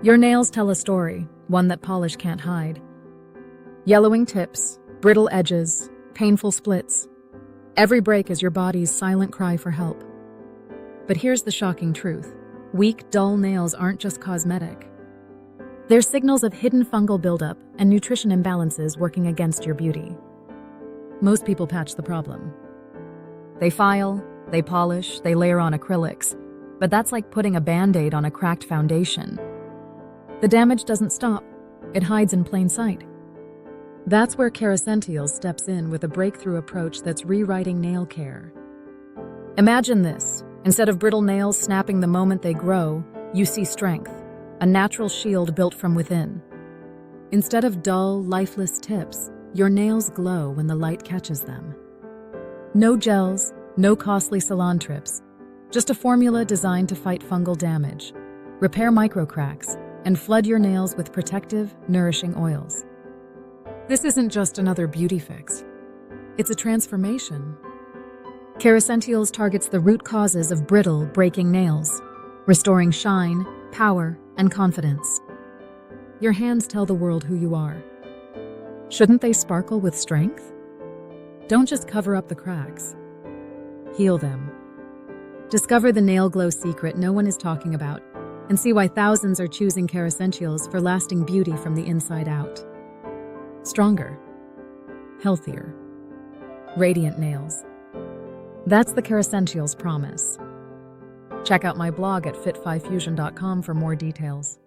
Your nails tell a story, one that polish can't hide. Yellowing tips, brittle edges, painful splits. Every break is your body's silent cry for help. But here's the shocking truth. Weak, dull nails aren't just cosmetic. They're signals of hidden fungal buildup and nutrition imbalances working against your beauty. Most people patch the problem. They file, they polish, they layer on acrylics, but that's like putting a Band-Aid on a cracked foundation. The damage doesn't stop. It hides in plain sight. That's where Kerassentials steps in with a breakthrough approach that's rewriting nail care. Imagine this. Instead of brittle nails snapping the moment they grow, you see strength, a natural shield built from within. Instead of dull, lifeless tips, your nails glow when the light catches them. No gels, no costly salon trips, just a formula designed to fight fungal damage, repair microcracks, and flood your nails with protective, nourishing oils. This isn't just another beauty fix. It's a transformation. Keracentials targets the root causes of brittle, breaking nails, restoring shine, power, and confidence. Your hands tell the world who you are. Shouldn't they sparkle with strength? Don't just cover up the cracks. Heal them. Discover the nail glow secret no one is talking about, and see why thousands are choosing Keracentials for lasting beauty from the inside out. Stronger, healthier, radiant nails. That's the Keracentials promise. Check out my blog at fit5fusion.com for more details.